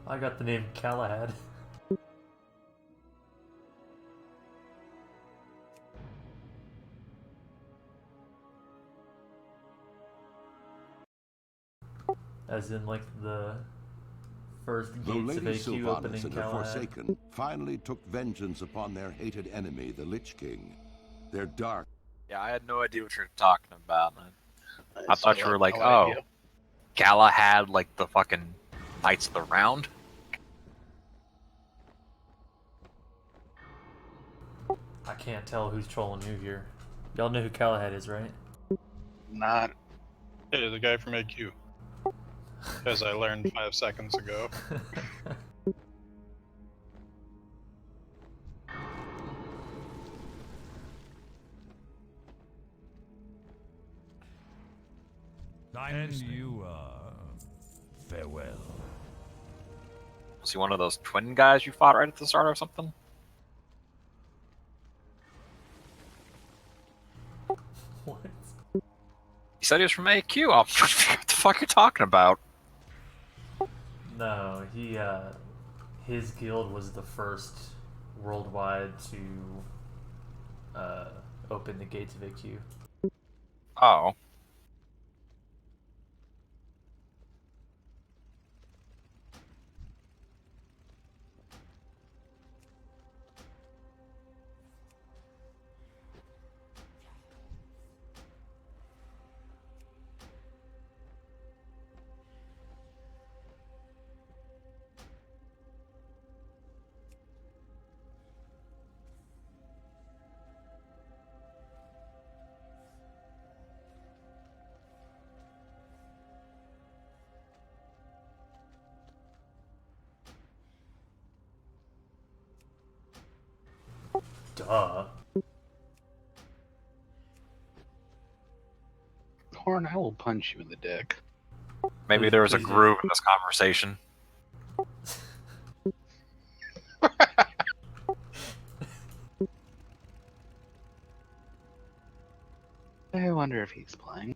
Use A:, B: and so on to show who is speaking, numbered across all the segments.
A: I got the name Galahad. As in, like, the first
B: Though
A: gates of
B: Lady
A: AQ
B: Sylvanas
A: opening
B: and her
A: Galahad.
B: Forsaken finally took vengeance upon their hated enemy, the Lich King. Their dark...
C: Yeah, I had no idea what you were talking about. I
D: still
C: thought you were
D: have
C: like,
D: no
C: oh,
D: idea.
C: Galahad, like the fucking Knights of the Round?
A: I can't tell who's trolling who here. Y'all know who Galahad is, right?
D: Not.
E: Hey, the guy from AQ. As I learned 5 seconds ago.
F: And you, farewell.
C: Was he one of those twin guys you fought right at the start or something?
A: What?
C: He said he was from AQ. What the fuck are you talking about?
A: No, his guild was the first worldwide to open the gates of AQ.
C: Oh.
A: Duh.
D: Horn, I will punch you in the dick.
C: Maybe there was a
A: Please do.
C: groove in this conversation.
D: I wonder if he's playing.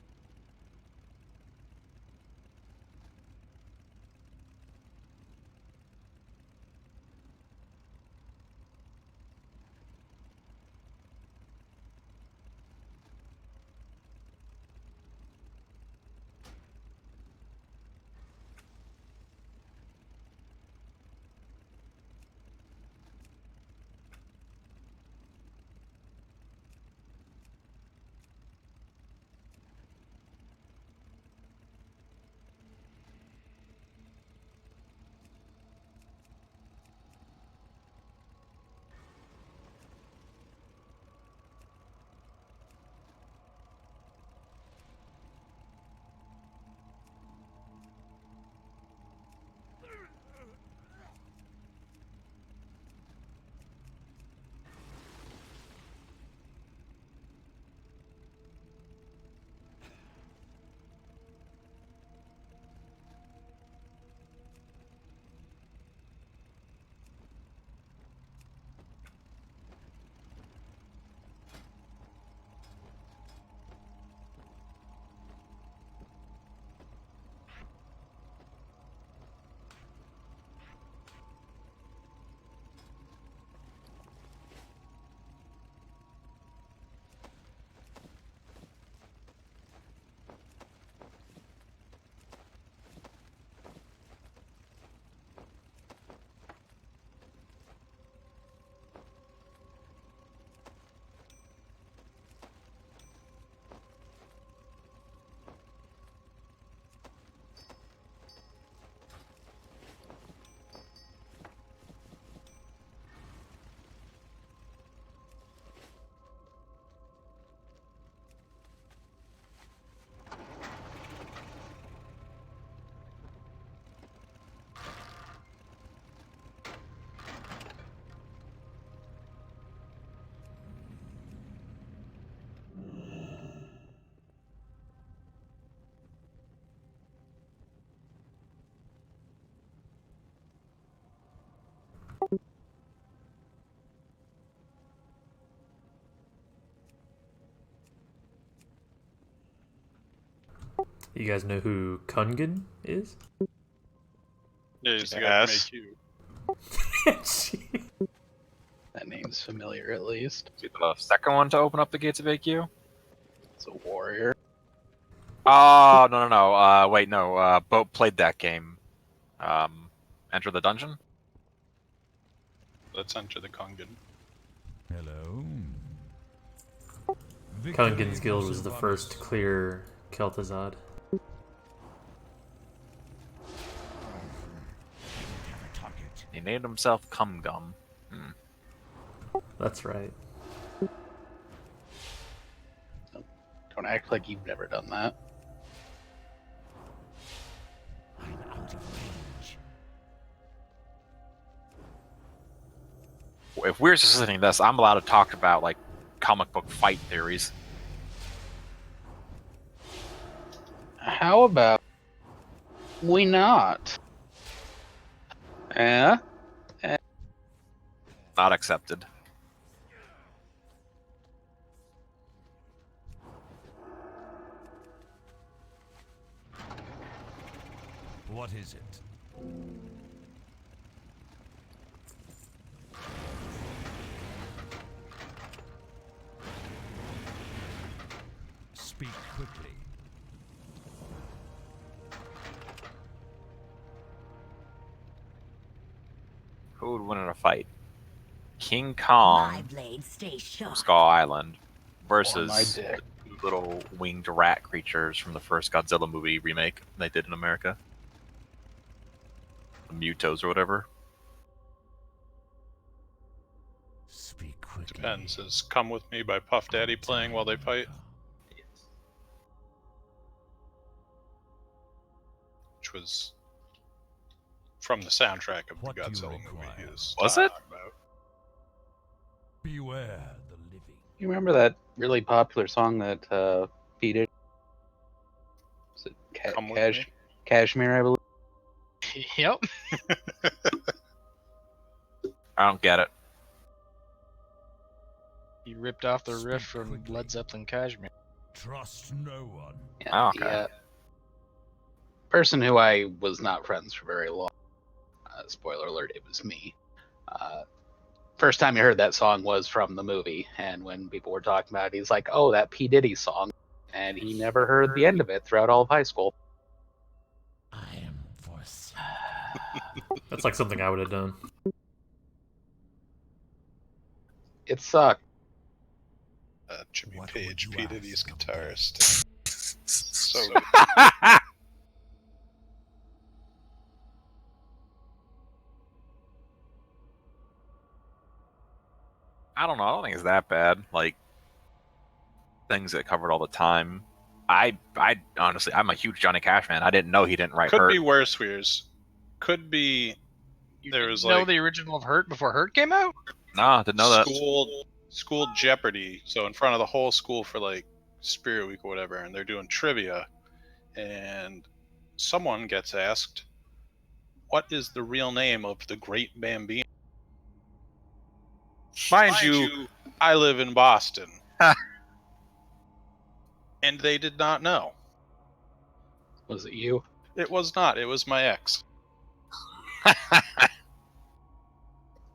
A: You guys know who Kungan is?
E: Yeah, he's the guy
D: Yes.
E: from AQ.
D: That name's familiar, at least.
C: Is he the second one to open up the gates of AQ?
D: It's a warrior.
C: Oh, no. Wait, no. Boat played that game. Enter the Dungeon?
E: Let's enter the Kungan.
F: Hello.
A: Kungan's guild was the first to clear Kel'Thuzad.
C: He named himself Cum Gum.
A: That's right.
D: Don't act like you've never done that.
F: I'm out of range.
C: If we're just listening to this, I'm allowed to talk about, like, comic book fight theories.
D: How about we not? Yeah?
C: Not accepted.
F: What is it? Speak quickly.
C: Who would win in a fight? King Kong
G: My blade stays
C: from
G: sharp.
C: Skull Island
D: On my
C: versus
D: dick.
C: two little winged rat creatures from the first Godzilla movie remake they did in America. The Mutos or whatever.
F: Speak quickly.
E: Depends. Is Come With Me by Puff Daddy playing while they fight? Which was from the soundtrack of
F: What
E: the
F: do you
E: Godzilla movie.
F: require?
E: He was
C: Was it?
E: talking about.
F: Beware the living.
D: You remember that really popular song that Pete did? Was it
E: Come With Me?
D: Kashmir, I believe?
H: Yep.
C: I don't get it.
H: He ripped off the
F: Speak
H: riff from
F: quickly.
H: Led Zeppelin Kashmir.
F: Trust no one.
D: Yeah,
C: Okay.
D: the person who I was not friends for very long. Spoiler alert, it was me. First time you heard that song was from the movie, and when people were talking about it, he's like, "Oh, that P Diddy song," and he never heard the end of it throughout all of high school.
F: I am forsaken.
A: That's like something I would have done.
D: It sucked.
E: Jimmy
F: What
E: Page,
F: would you
E: P. Diddy's
F: ask of
E: guitarist. So
C: I don't know. I don't think it's that bad. Like, things that covered all the time. I honestly, I'm a huge Johnny Cash fan. I didn't know he didn't write
E: could
C: Hurt.
E: be worse, Weirs. Could be
H: You
E: There
H: didn't
E: was,
H: know
E: like-
H: the original of Hurt before Hurt came out?
C: No, didn't know that.
E: school Jeopardy. So in front of the whole school for like Spirit Week or whatever, and they're doing trivia, and someone gets asked, "What is the real name of the Great Bambino?" Mind you, I live in Boston, and they did not know.
D: Was it you?
E: It was not. It was my ex.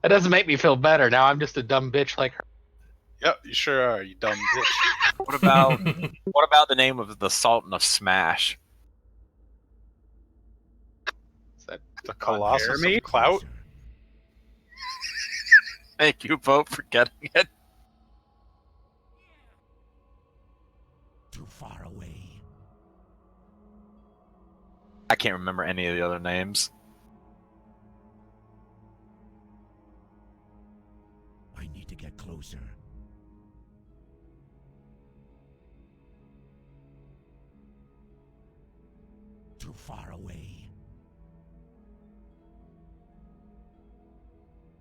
D: That doesn't make me feel better. Now I'm just a dumb bitch like her.
E: Yep, you sure are, you dumb bitch.
C: What about the name of the Sultan of Smash?
D: Is that
E: The Colossus
D: Jeremy?
E: of Clout.
C: Thank you, Pope, for getting it.
F: Too far away.
C: I can't remember any of the other names.
F: I need to get closer. Too far away.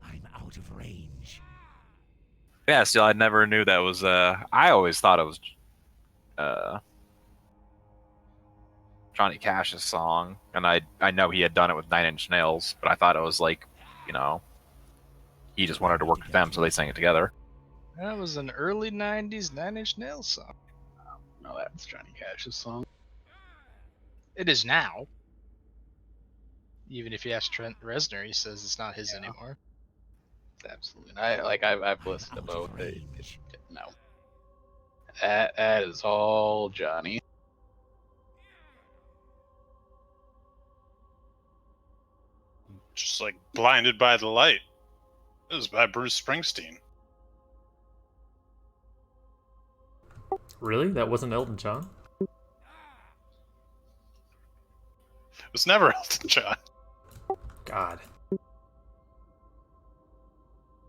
F: I'm out of range.
C: Yeah, still, I never knew that was. I always thought it was Johnny Cash's song, and I know he had done it with Nine Inch Nails, but I thought it was like, you know, he just wanted to work with them, so they sang it together.
H: That was an early 90s Nine Inch Nails song.
D: No, that's Johnny Cash's song.
H: It is now. Even if you ask Trent Reznor, he says it's not his anymore.
D: Absolutely. I've listened to
F: out
D: both.
F: of range.
D: No. That is all Johnny.
E: Just like Blinded by the Light. It was by Bruce Springsteen.
A: Really? That wasn't Elton John?
E: It was never Elton John.
A: God.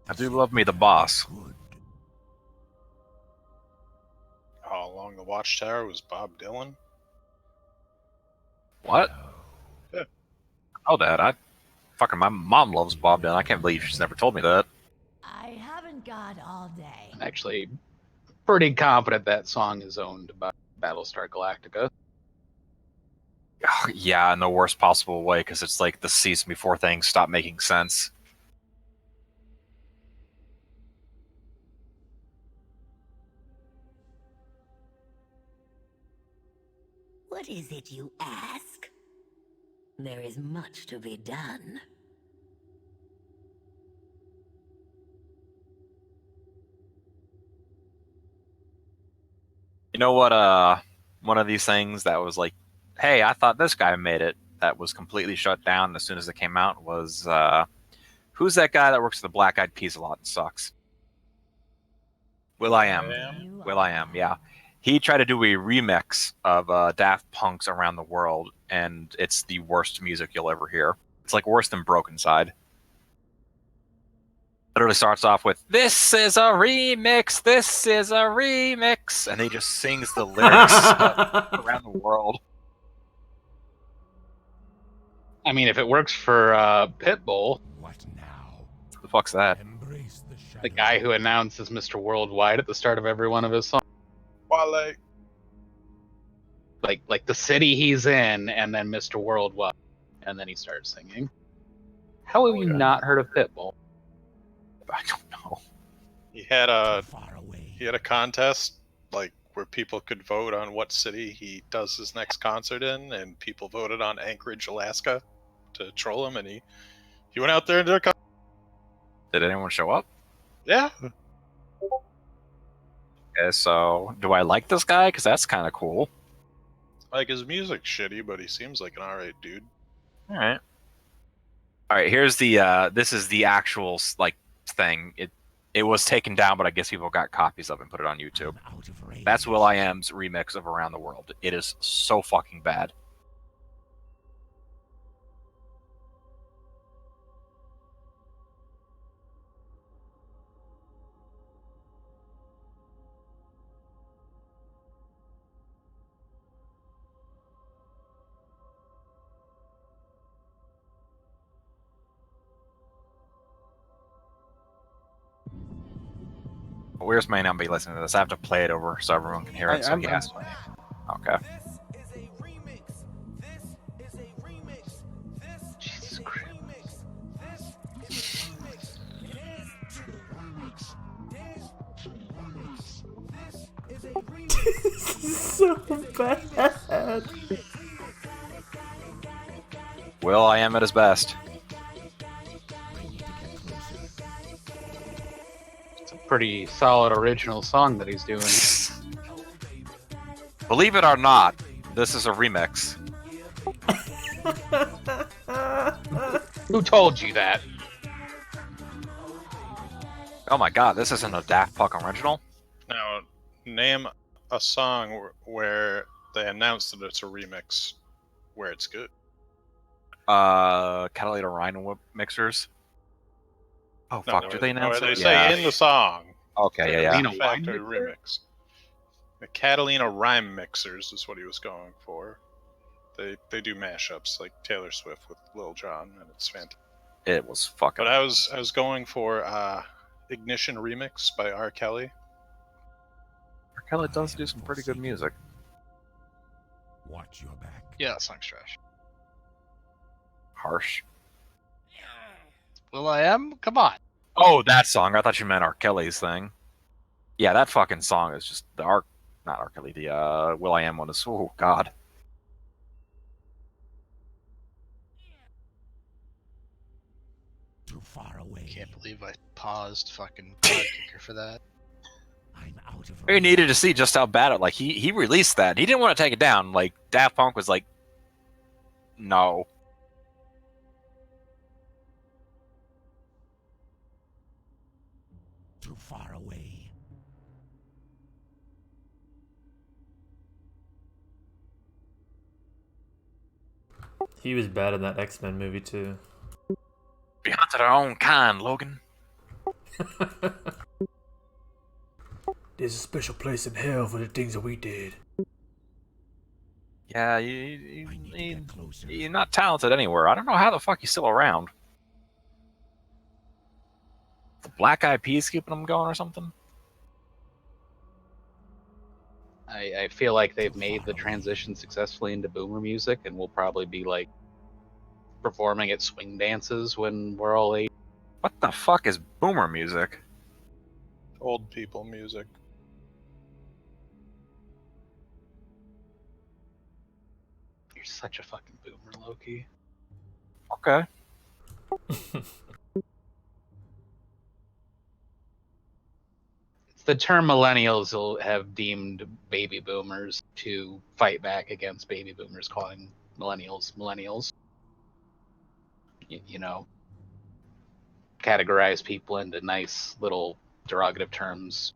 C: I do love me the boss.
F: Good.
E: All Along the Watchtower was Bob Dylan.
C: What?
E: Yeah.
C: Oh, that my mom loves Bob Dylan. I can't believe she's never told me that.
G: I haven't got all day.
D: I'm actually pretty confident that song is owned by Battlestar Galactica.
C: Yeah, in the worst possible way, because it's like the season before things stop making sense.
G: What is it you ask? There is much to be done.
C: You know what? One of these things that was like, hey, I thought this guy made it. That was completely shut down as soon as it came out. Was who's that guy that works at the Black Eyed Peas a lot and sucks?
E: Will.i.am.
C: Will.i.am, yeah. He tried to do a remix of Daft Punk's Around the World, and it's the worst music you'll ever hear. It's like worse than Broken Side. Literally starts off with, "This is a remix, this is a remix," and he just sings the lyrics Around the World.
D: I mean, if it works for Pitbull,
F: What now?
C: What the fuck's that?
F: Embrace the shadow.
D: the guy who announces Mr. Worldwide at the start of every one of his songs,
E: Wale.
D: like the city he's in, and then Mr. Worldwide, and then he starts singing. How have you not heard of Pitbull?
C: I don't know.
E: He had a
F: Too far away.
E: contest like where people could vote on what city he does his next concert in, and people voted on Anchorage, Alaska, to troll him, and he went out there and did a concert.
C: Did anyone show up?
E: Yeah.
C: Okay, so do I like this guy? Because that's kind of cool.
E: Like, his music's shitty, but he seems like an alright dude.
C: All right. All right. Here's the. This is the actual like thing. It was taken down, but I guess people got copies of it and put it on YouTube.
F: I'm out of range.
C: That's Will.i.am's remix of Around the World. It is so fucking bad. Where's may not be listening to this? I have to play it over so everyone can hear it. So he has. Okay.
D: Jesus Christ.
A: So bad.
C: Will.i.am at his best.
F: I need to get closer.
D: It's a pretty solid original song that he's doing.
C: Believe it or not, this is a remix.
D: Who told you that?
C: Oh my god, this isn't a Daft Punk original?
E: Now, name a song where they announced that it's a remix where it's good.
C: Catalina Rhino mixers. Oh fuck, do they announce
E: They
C: it?
E: say in the song.
C: Okay, yeah.
D: Catalina
E: Factory
D: Wine Mixer?
E: remix. The Catalina Rhyme Mixers is what he was going for. They do mashups like Taylor Swift with Lil Jon, and it's fantastic.
C: It was fucking.
E: But I was going for Ignition Remix by R. Kelly.
C: R. Kelly does do some pretty good music.
F: Watch your back.
H: Yeah, that song's trash.
C: Harsh.
H: Will.i.am? Come on.
C: Oh, that song. I thought you meant R. Kelly's thing. Yeah, that fucking song is just the not R. Kelly, the Will.i.am one is, oh god.
F: Too far away.
H: Can't believe I paused fucking Pod Kicker for that.
F: I'm out of
C: We
F: range.
C: needed to see just how bad it. Like he released that. He didn't want to take it down. Like Daft Punk was like, no.
F: Too far away.
A: He was bad in that X-Men movie too.
C: We hunted our own kind, Logan.
A: There's a special place in hell for the things that we did.
C: Yeah,
F: I need to get closer.
C: you're not talented anywhere. I don't know how the fuck he's still around. The Black Eyed Peas keeping him going or something?
D: I feel like they've made the transition successfully into boomer music, and we'll probably be like performing at swing dances when we're all 8.
C: What the fuck is boomer music?
E: Old people music.
D: You're such a fucking boomer, Loki.
C: Okay.
D: It's the term millennials will have deemed baby boomers to fight back against baby boomers calling millennials. You know, categorize people into nice little derogative terms.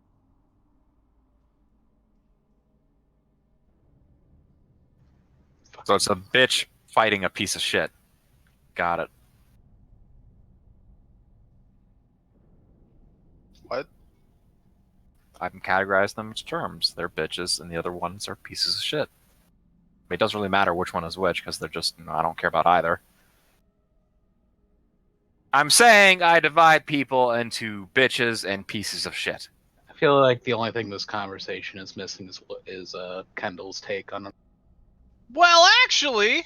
C: So it's a bitch fighting a piece of shit. Got it.
E: What?
C: I've categorized them as terms. They're bitches, and the other ones are pieces of shit. It doesn't really matter which one is which, because they're just, I don't care about either. I'm saying I divide people into bitches and pieces of shit.
D: I feel like the only thing this conversation is missing is Kendall's take on it.
H: Well, actually,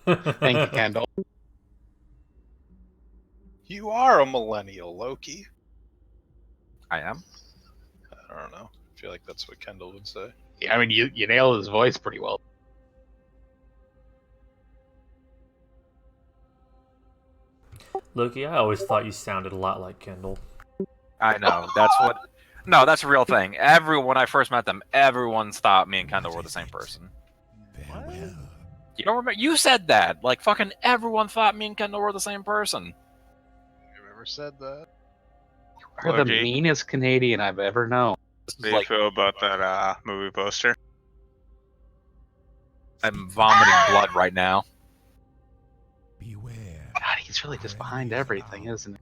D: Thank you, Kendall.
E: You are a millennial, Loki.
C: I am.
E: I don't know. I feel like that's what Kendall would say.
D: Yeah, I mean, you nailed his voice pretty well.
A: Loki, I always thought you sounded a lot like Kendall.
C: I know. That's what. No, that's a real thing. When I first met them, everyone thought me and Kendall were the same person.
F: Farewell.
C: You don't remember? You said that. Like, fucking everyone thought me and Kendall were the same person.
H: you ever said that?
D: You're the
I: Loki.
D: meanest Canadian I've ever known.
C: This is
I: How do you
C: like,
I: feel about that movie poster?
C: I'm vomiting blood right now.
F: Beware.
D: God, he's really just behind everything, isn't he?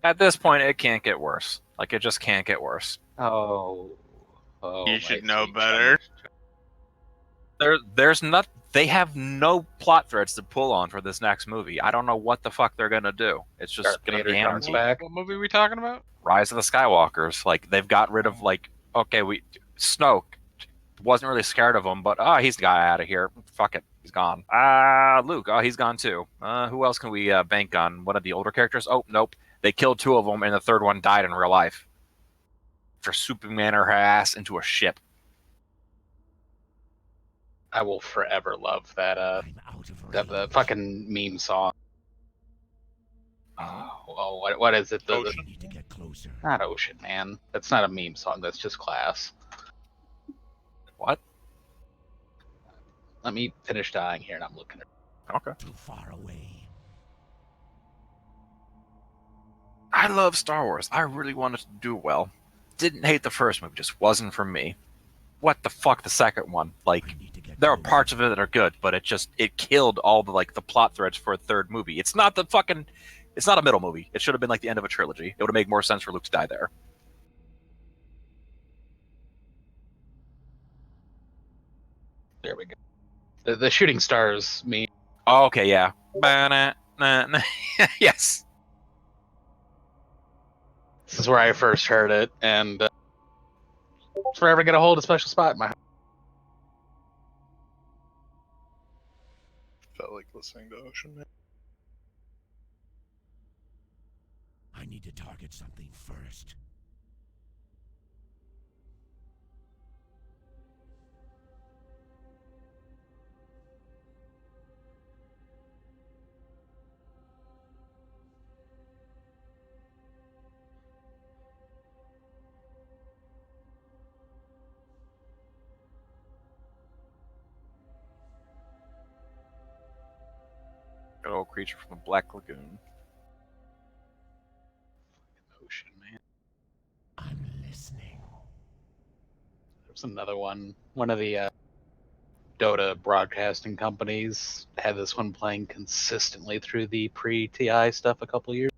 C: At this point, it can't get worse. Like, it just can't get worse.
D: Oh,
I: You
D: my
I: should know
D: sweet
I: better.
C: There's not. They have no plot threads to pull on for this next movie. I don't know what the fuck they're gonna do. It's just
D: Darth
C: gonna
D: Vader
C: be
D: comes
C: animated.
D: back.
H: What movie are we talking about?
C: Rise of the Skywalkers. Like, they've got rid of, like, okay, Snoke wasn't really scared of him, but he's the guy out of here. Fuck it, he's gone. Luke, he's gone too. Who else can we bank on? One of the older characters? Oh, nope. They killed 2 of them, and the third one died in real life. For Superman her ass into a ship.
D: I will forever love that
F: I'm out of range.
D: the fucking meme song. Oh, what is it?
F: I need to get closer.
D: Not Ocean Man. That's not a meme song. That's just class.
C: What?
D: Let me finish dying here, and I'm looking at.
C: Okay.
F: Too far away.
C: I love Star Wars. I really wanted to do well. Didn't hate the first movie, just wasn't for me. What the fuck, the second one? Like,
F: I need to get
C: there are
F: closer.
C: parts of it that are good, but it killed all the the plot threads for a third movie. It's not a middle movie. It should have been like the end of a trilogy. It would have made more sense for Luke to die there.
D: There we go. The shooting stars meme.
C: Oh, okay, yeah. Yes.
D: This is where I first heard it, and it's forever gonna hold a special spot in my heart.
E: Felt like listening to Ocean Man.
F: I need to target something first.
C: creature from the Black Lagoon.
D: Ocean, man.
F: I'm listening.
D: There's another one. One of the Dota broadcasting companies had this one playing consistently through the pre-TI stuff a couple years.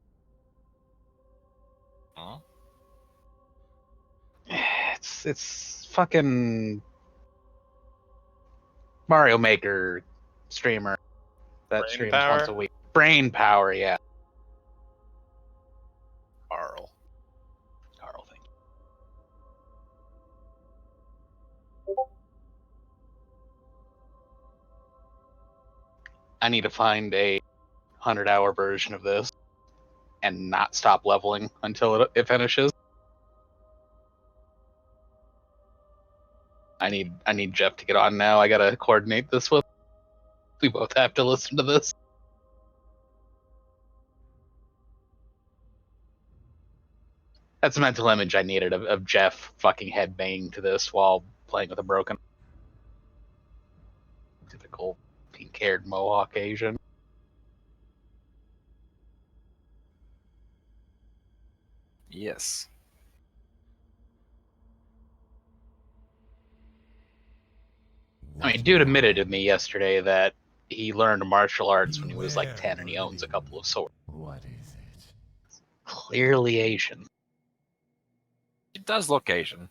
C: Huh?
D: It's fucking Mario Maker streamer that
E: Brain
D: streams
E: power?
D: once a week. Brain power, yeah.
E: Carl.
D: Carl thing. I need to find a 100-hour version of this and not stop leveling until it finishes. I need Jeff to get on now. I gotta coordinate this with. We both have to listen to this. That's a mental image I needed of Jeff fucking headbanging to this while playing with a broken. Typical pink-haired Mohawk Asian.
C: Yes.
D: I mean, dude admitted to me yesterday that he learned martial arts when he was like 10 and he owns a couple of swords.
F: What is it?
D: Clearly Asian.
C: He does look Asian.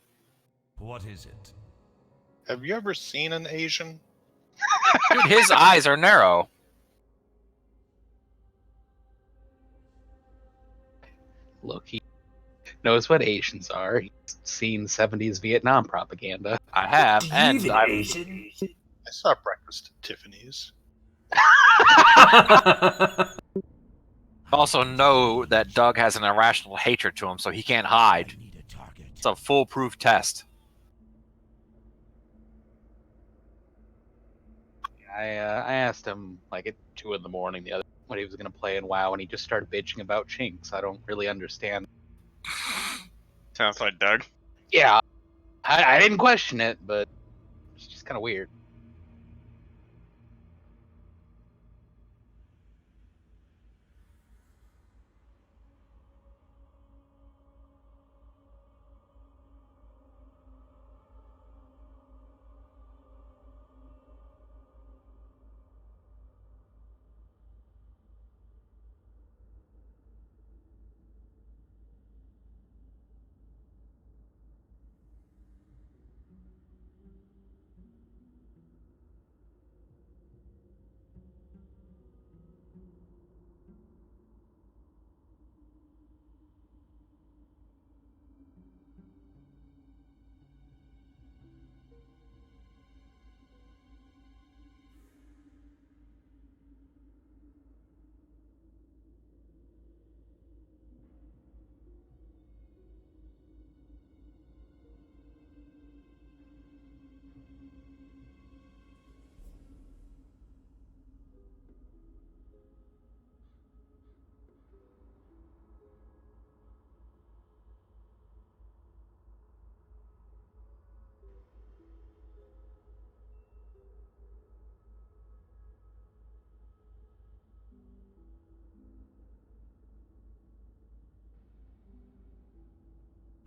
F: What is it?
E: Have you ever seen an Asian?
C: Dude, his eyes are narrow.
D: Look, he knows what Asians are. He's seen 70s Vietnam propaganda.
C: I have, and I've
A: Asian?
E: I saw Breakfast at Tiffany's.
C: also know that Doug has an irrational hatred to him, so he can't hide.
F: I need a target.
C: It's a foolproof test.
D: I asked him like at 2 in the morning the other when he was gonna play in WoW, and he just started bitching about chinks. I don't really understand.
I: Sounds like Doug.
D: Yeah, I didn't question it, but it's just kind of weird.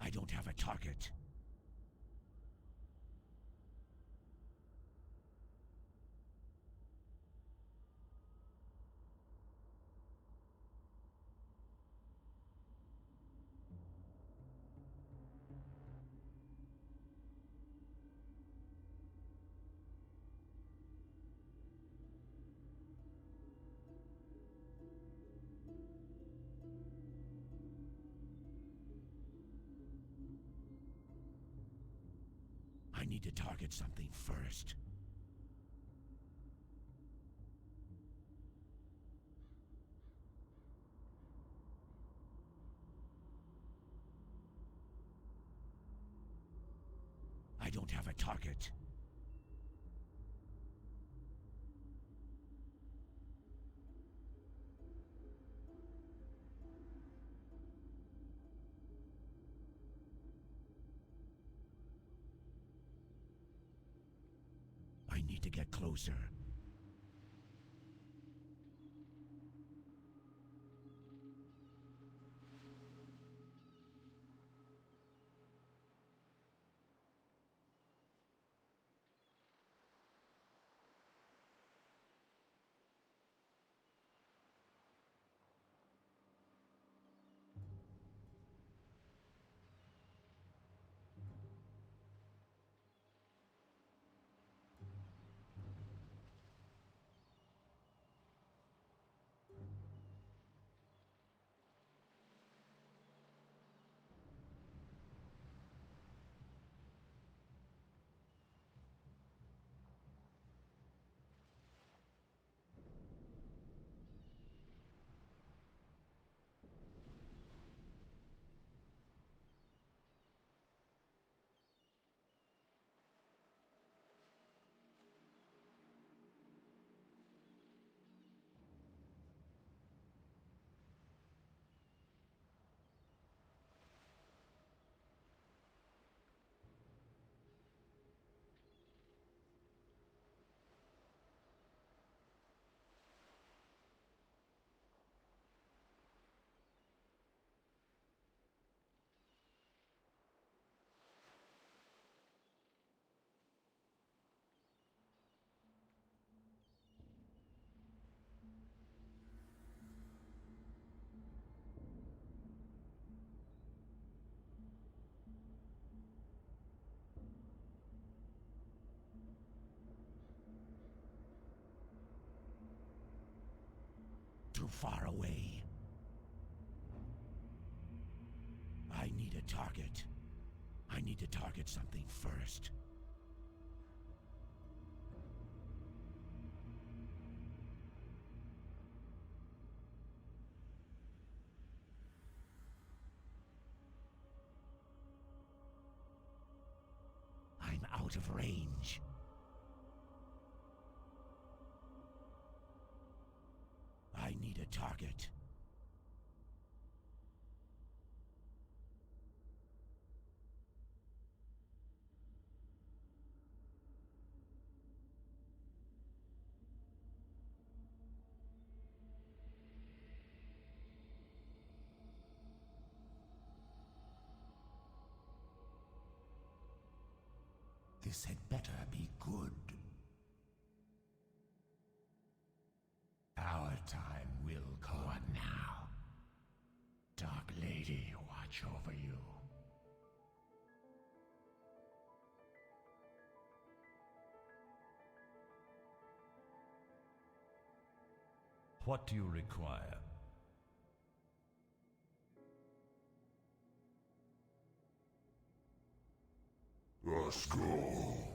F: I don't have a target. I need to target something first. I don't have a target. I need to get closer. too far away. I need a target. I need to target something first. I'm out of range. I need a target. This had better be good. Our time will come now. Dark Lady, watch over you.
J: What do you require?
F: Let's go.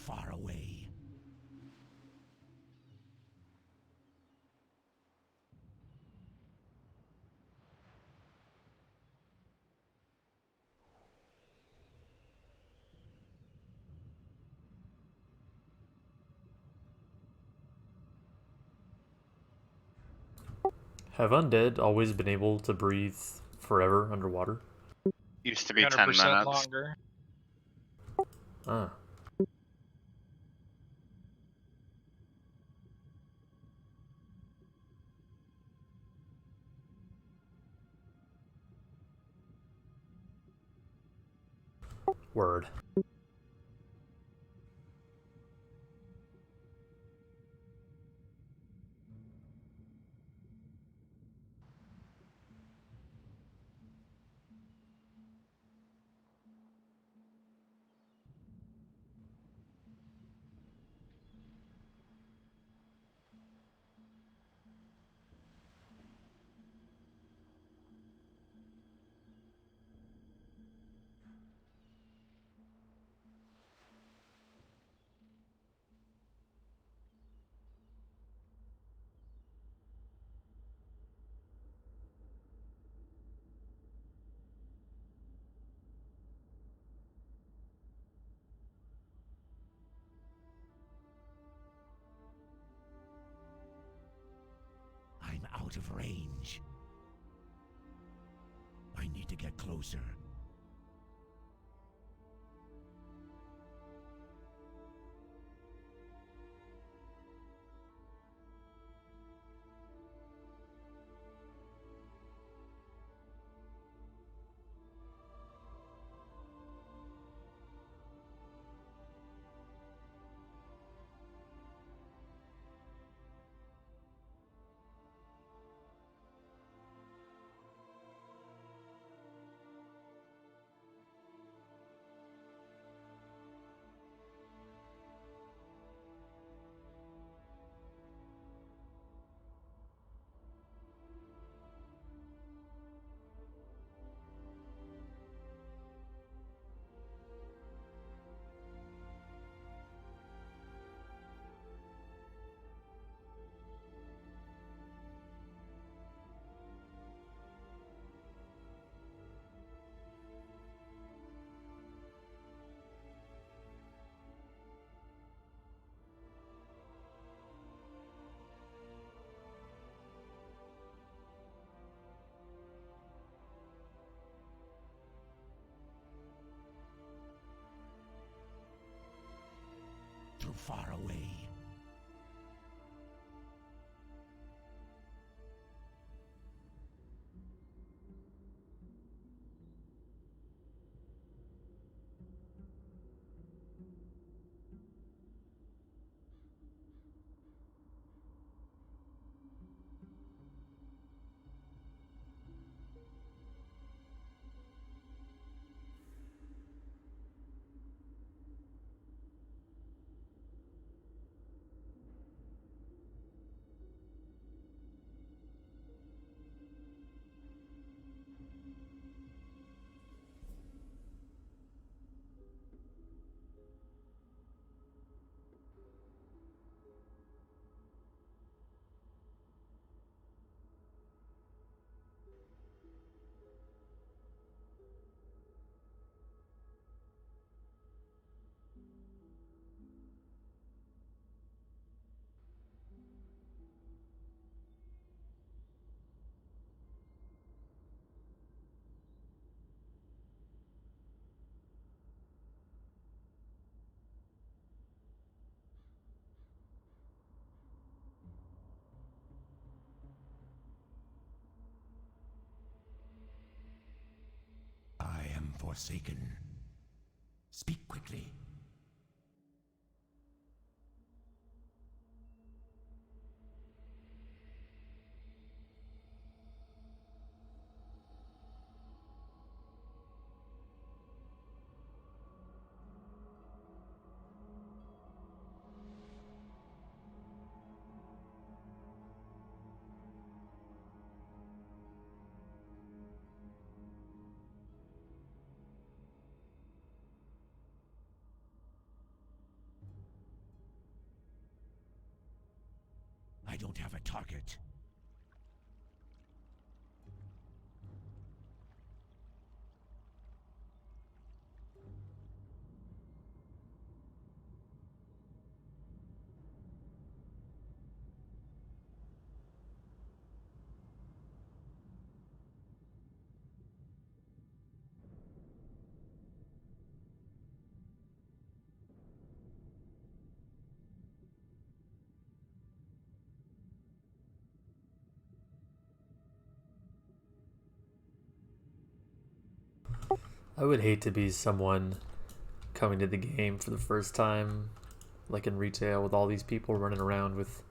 F: far away.
A: Have undead always been able to breathe forever underwater?
I: Used to be 10
H: 100%
I: minutes.
H: longer.
A: Ah. Word.
F: I'm out of range. I need to get closer. Too far away. I am forsaken. Speak quickly. don't have a target.
A: I would hate to be someone coming to the game for the first time, like in retail, with all these people running around with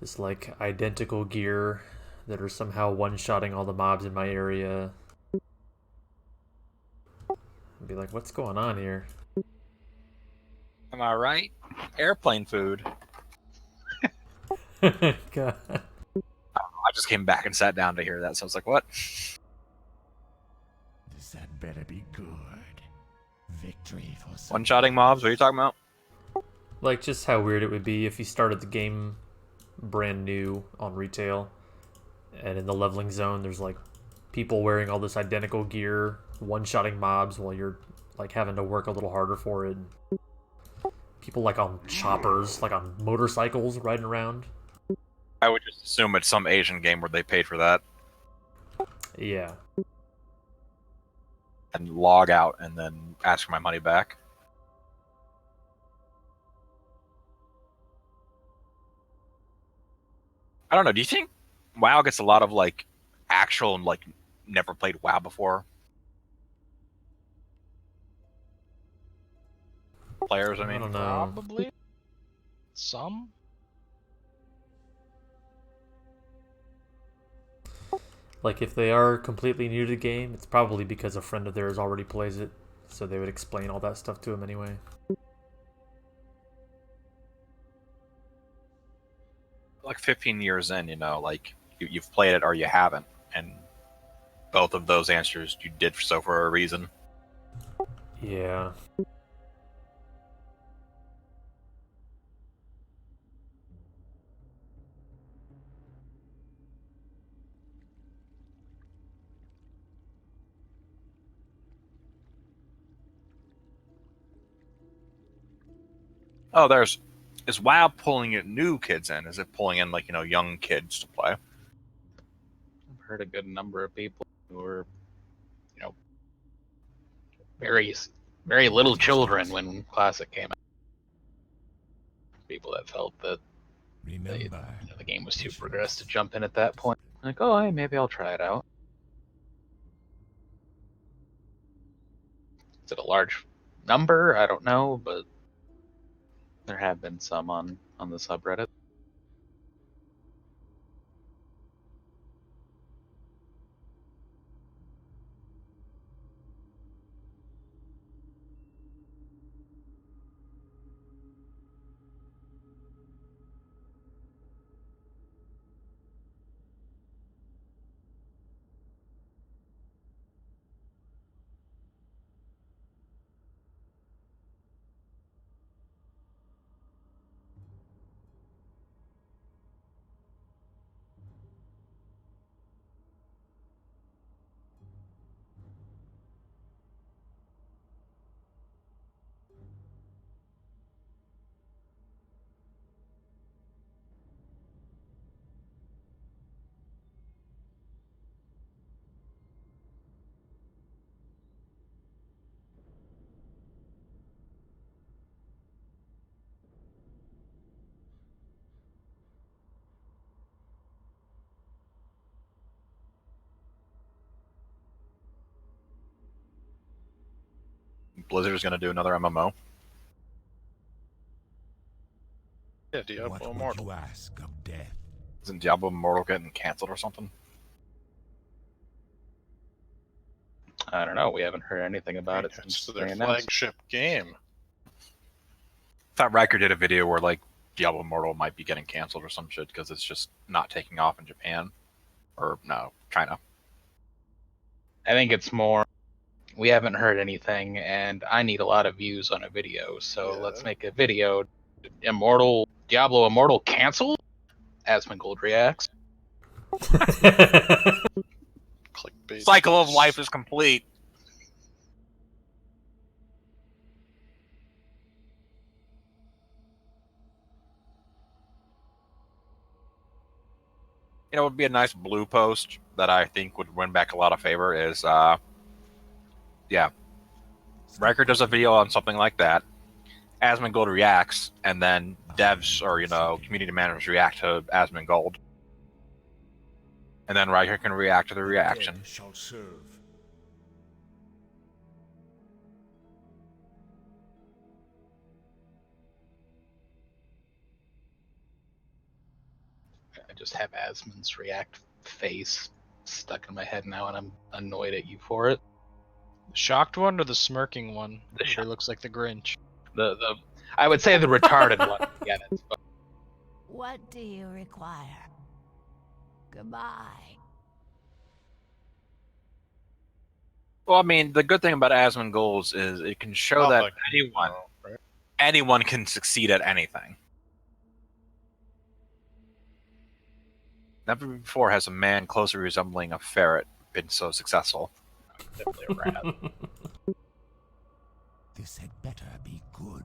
A: this like identical gear that are somehow one-shotting all the mobs in my area. I'd be like, what's going on here?
C: Am I right? Airplane food.
A: God.
C: I just came back and sat down to hear that, so I was like, what?
F: This had better be good. Victory for some.
C: One-shotting mobs? What are you talking about?
A: Like, just how weird it would be if you started the game brand new on retail, and in the leveling zone there's like people wearing all this identical gear, one-shotting mobs while you're like having to work a little harder for it. People like on choppers, like on motorcycles riding around.
C: I would just assume it's some Asian game where they paid for that
A: Yeah.
C: and log out and then ask for my money back. I don't know. Do you think WoW gets a lot of like actual like never played WoW before players? I
A: I
C: mean,
A: don't know.
H: Probably. Some.
A: Like, if they are completely new to the game, it's probably because a friend of theirs already plays it, so they would explain all that stuff to him anyway.
C: like 15 years in, you know, like you've played it or you haven't, and both of those answers you did so for a reason.
A: Yeah.
C: Oh, is WoW pulling in new kids in? Is it pulling in like, you know, young kids to play?
D: I've heard a good number of people who were, you know, very, very little children when Classic came out. People that felt that
F: Remember,
D: the game was too progressed to jump in at that point. Like, oh, hey, maybe I'll try it out. Is it a large number? I don't know, but there have been some on the subreddit.
C: Blizzard's going to do another MMO.
E: Yeah, Diablo
F: what would
E: Immortal.
F: you ask of death?
C: Isn't Diablo Immortal getting canceled or something?
D: I don't know. We haven't heard anything about it
E: It's
D: since
E: their
D: they announced.
E: flagship game.
C: I thought Riker did a video where like Diablo Immortal might be getting canceled or some shit because it's just not taking off in Japan. Or no, China.
D: I think it's more. We haven't heard anything, and I need a lot of views on a video, so
E: Yeah.
D: let's make a video. Diablo Immortal canceled? Asmongold reacts.
E: Clickbait.
C: Cycle of life is complete. You know, what would be a nice blue post that I think would win back a lot of favor is, Riker does a video on something like that. Asmongold reacts, and then devs or, community managers react to Asmongold. And then Riker can react to the reaction.
F: Shall serve.
D: I just have Asmon's react face stuck in my head now, and I'm annoyed at you for it.
H: The shocked one or the smirking one?
D: The
H: Where he looks like the Grinch.
D: The I would say the retarded one. Get it? But
G: What do you require? Goodbye.
C: Well, I mean, the good thing about Asmongold is it can show
E: Not
C: that
E: like
C: anyone can succeed at anything. Never before has a man closely resembling a ferret been so successful.
D: definitely a rat.
F: This had better be good.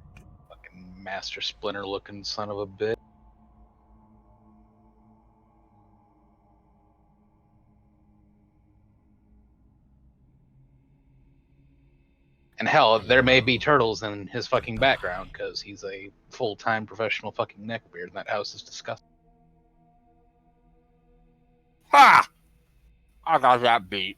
D: Fucking Master Splinter looking son of a bitch. And hell, there may be turtles in his fucking background because he's a full-time professional fucking neckbeard, and that house is disgusting.
C: Ha! I got that beat.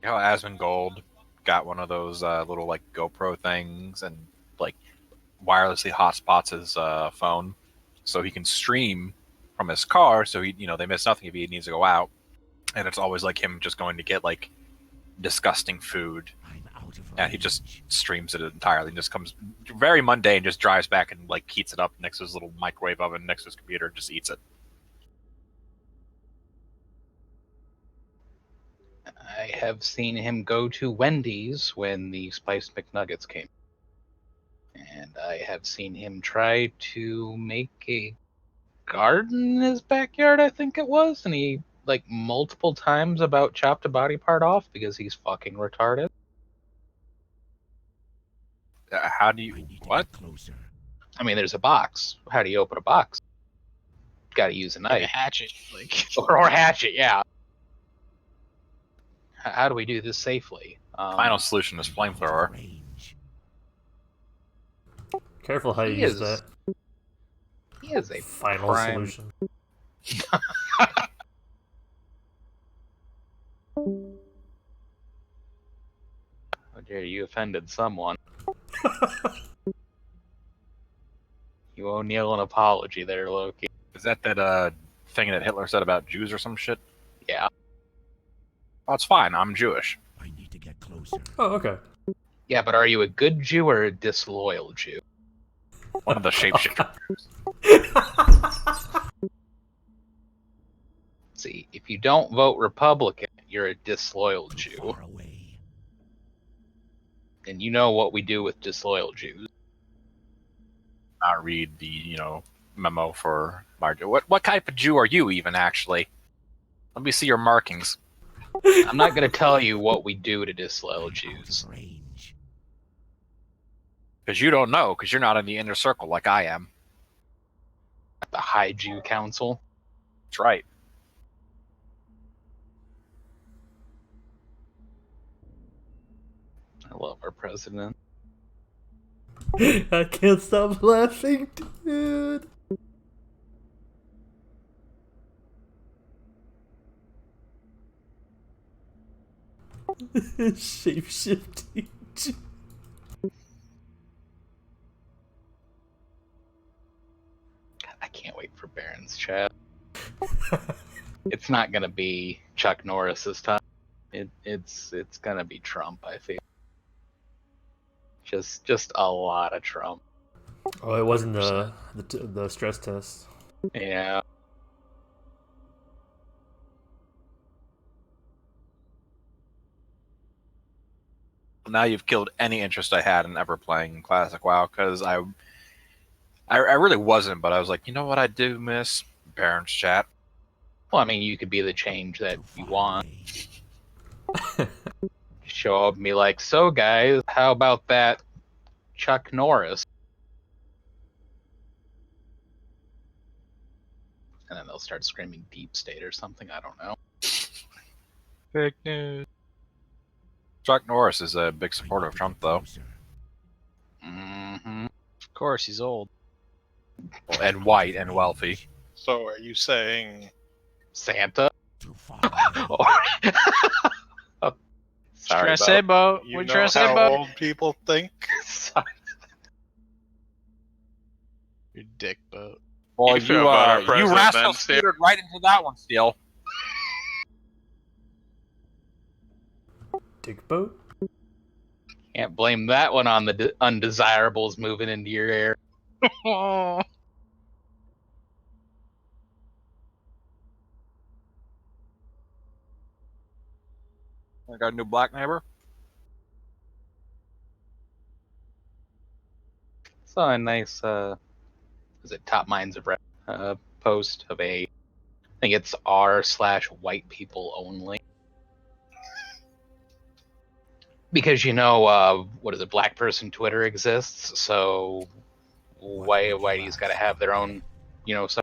C: You know, Asmongold got one of those little like GoPro things and like wirelessly hotspots his phone, so he can stream from his car. So they miss nothing if he needs to go out, and it's always like him just going to get like disgusting food,
F: I'm out of
C: and he just
F: range.
C: streams it entirely and just comes very mundane, just drives back and like heats it up next to his little microwave oven next to his computer, and just eats it.
D: I have seen him go to Wendy's when the Spiced McNuggets came. And I have seen him try to make a garden in his backyard, I think it was, and he, like, multiple times about chopped a body part off because he's fucking retarded.
C: How do you
F: I need to
C: what?
F: get closer.
D: I mean, there's a box. How do you open a box? Gotta use a
H: Like a
D: knife.
H: hatchet. Like
D: Or hatchet, yeah. How do we do this safely?
C: Final solution is flamethrower.
F: Range.
A: Careful how you
D: He
A: use
D: is
A: that.
D: He is a
A: Final
D: prime
A: solution.
D: Oh dear, you offended someone. You owe Neil an apology there, Loki.
C: Is that thing that Hitler said about Jews or some shit?
D: Yeah.
C: Oh, it's fine. I'm Jewish.
F: I need to get closer.
A: Oh, okay.
D: Yeah, but are you a good Jew or a disloyal Jew?
C: One of the shapeshifters.
D: See, if you don't vote Republican, you're a disloyal Jew.
F: Far away.
D: And you know what we do with disloyal Jews.
C: Not read the memo for Marjorie. What type of Jew are you even actually? Let me see your markings.
D: I'm not going to tell you what we do to disloyal
F: I'm
D: Jews.
F: out of range.
C: Because you don't know, because you're not in the inner circle like I am.
D: Haiju Council.
C: That's right.
D: I love our president.
A: I can't stop laughing, dude. Shapeshifting.
D: I can't wait for Baron's chat. It's not gonna be Chuck Norris this time. It's gonna be Trump, I feel. Just a lot of Trump.
A: Oh, it wasn't the stress test.
D: Yeah.
C: Now you've killed any interest I had in ever playing Classic WoW, because I really wasn't, but I was like, you know what I do miss? Baron's chat.
D: Well, I mean, you could be the change that you want. Show up and be like, so guys, how about that Chuck Norris? And then they'll start screaming deep state or something. I don't know.
H: Fake news.
C: Chuck Norris is a big supporter of Trump, though.
D: Mm-hmm.
H: Of course, he's old.
C: And white and wealthy.
E: So are you saying
D: Santa?
F: To follow
D: Oh, sorry,
H: Trying to say, Bo?
E: you
H: What you
E: know
H: trying to say,
E: how
H: Bo?
E: old people think?
D: Sorry.
H: Your dick boat.
C: Well,
I: You feel about our
C: you
I: president,
C: rascal
I: then, Steve?
C: steered right into that one, Steel.
A: Dick boat?
D: Can't blame that one on the undesirables moving into your air.
H: Oh.
C: I got a new black neighbor.
D: Saw a nice, is it Top Minds of Rep post of I think it's r/white people only. Because what is it? Black person Twitter exists, so whitey's got to have their own, So,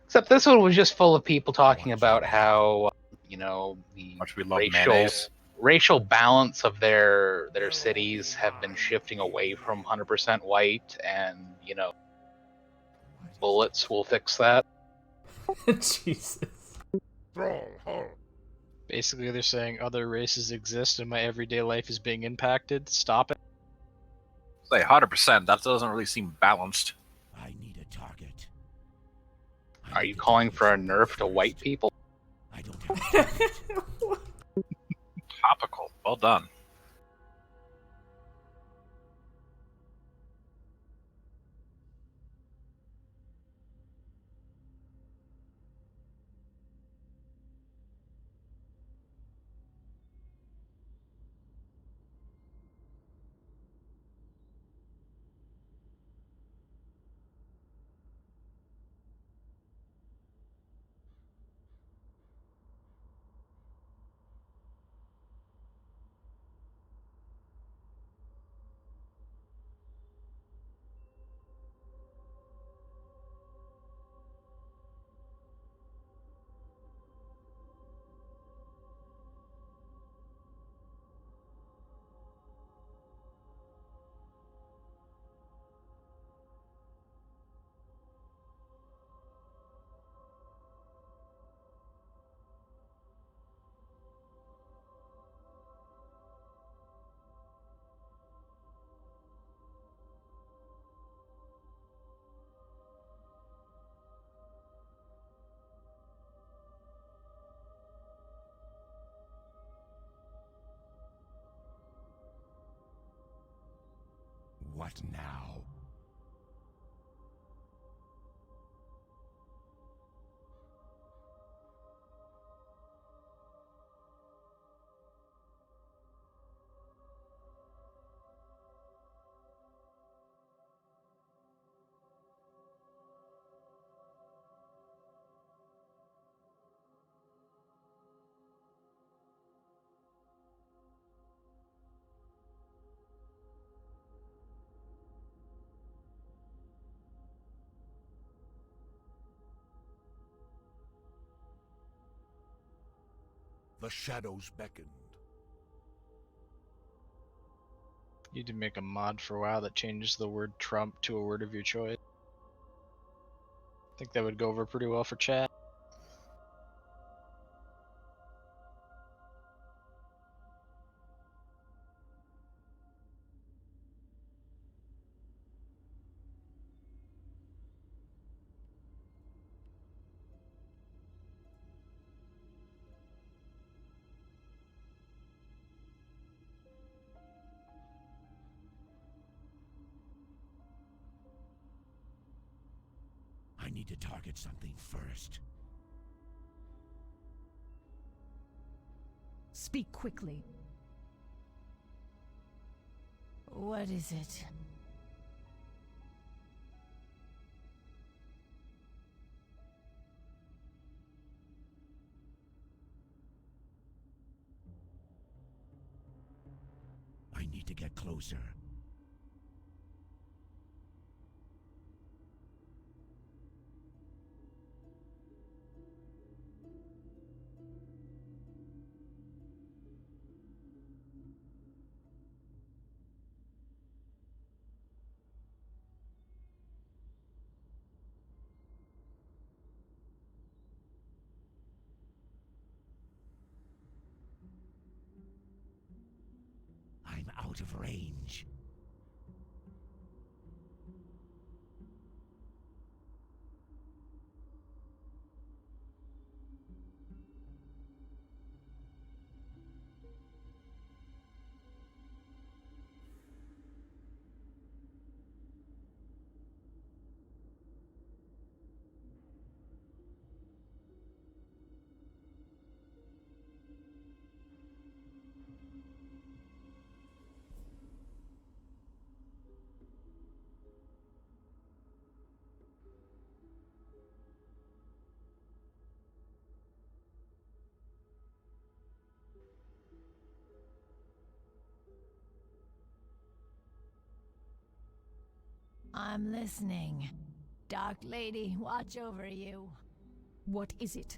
D: except this one was just full of people talking about how, the
C: Much we love mayonnaise.
D: racial balance of their cities have been shifting away from 100% white, and bullets will fix that.
A: Jesus.
H: Basically, they're saying other races exist and my everyday life is being impacted. Stop it.
C: Say 100%. That doesn't really seem balanced.
F: I need a target.
D: Are you calling for a nerf to white people?
F: I don't have a target.
C: Topical. Well done.
F: What now? The shadows beckoned.
H: You need to make a mod for WoW that changes the word Trump to a word of your choice. I think that would go over pretty well for chat.
F: I need to target something first.
K: Speak quickly. What is it?
F: I need to get closer. I'm out of range.
K: I'm listening. Dark Lady, watch over you.
L: What is it?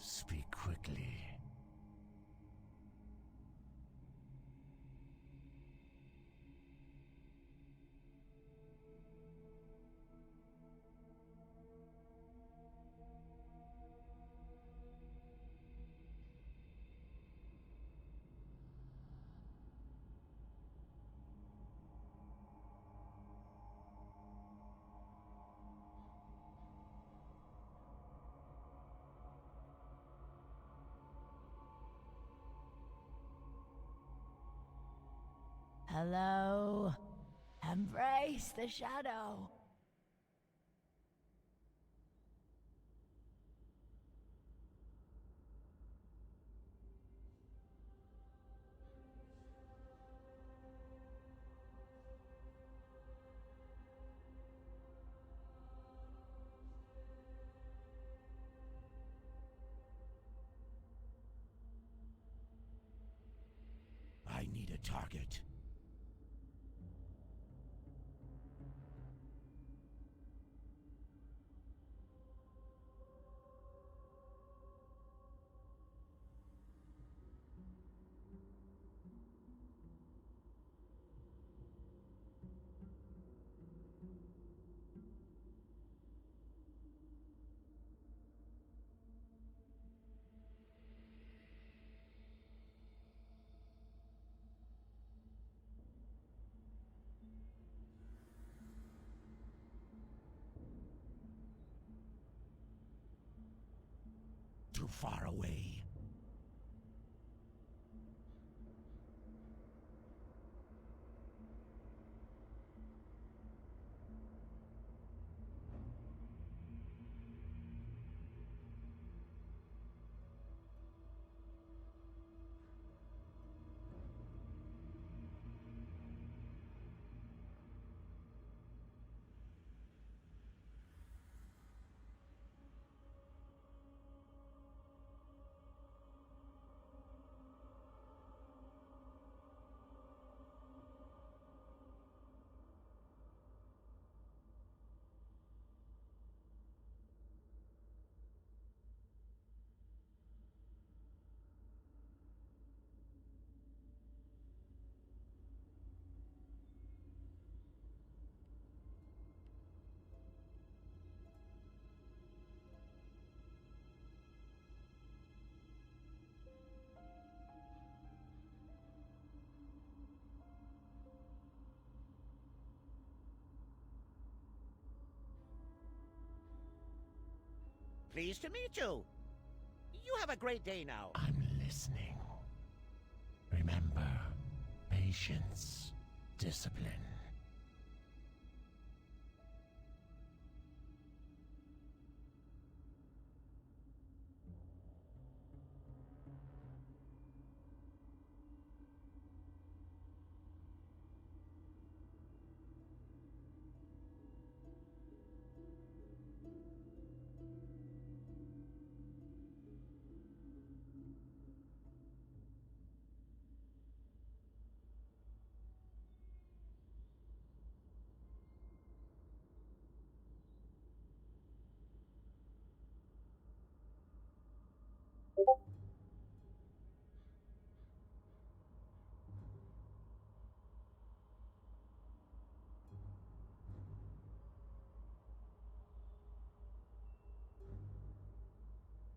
F: Speak quickly.
K: Hello? Embrace the shadow.
F: I need a target. Too far away.
M: Pleased to meet you. You have a great day now.
F: I'm listening. Remember, patience, discipline.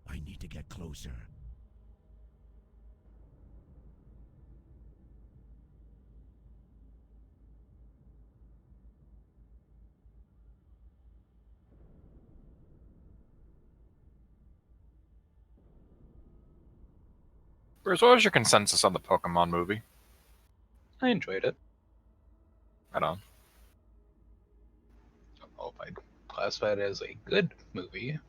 F: I need to get closer.
C: Bruce, what was your consensus on the Pokemon movie?
D: I enjoyed it.
C: Right on.
D: I don't know if I'd classify it as a good movie.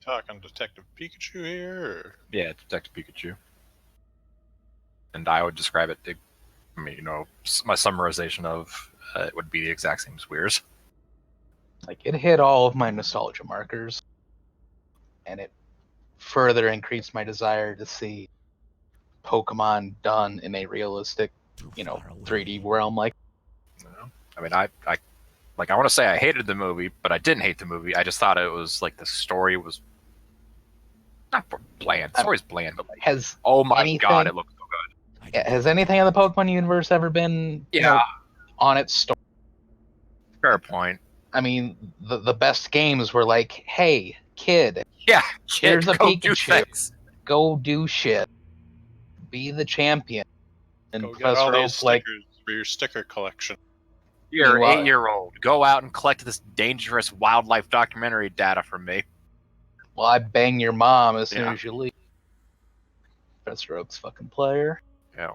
E: Talking Detective Pikachu here? Or?
C: Yeah, Detective Pikachu. And I would describe it, I mean, my summarization of it would be the exact same as Weir's.
D: Like, it hit all of my nostalgia markers, and it further increased my desire to see Pokemon done in a realistic, 3D realm. Like,
C: I mean, I want to say I hated the movie, but I didn't hate the movie. I just thought it was like the story was not bland. The story's bland, but like, oh my god, it looks so good.
D: Has anything in the Pokemon universe ever been, on its story?
C: Fair point.
D: I mean, the best games were like, hey, kid,
C: kid,
D: here's a
C: go do
D: Pikachu.
C: things.
D: Go do shit. Be the champion. And
E: Go get all
D: Professor
E: these
D: Oak, like,
E: stickers for your sticker collection.
C: You're
D: Meanwhile-
C: 8-year-old. Go out and collect this dangerous wildlife documentary data from me.
D: well, I bang your mom as soon as you leave. Professor Oak's fucking player.
C: Yeah.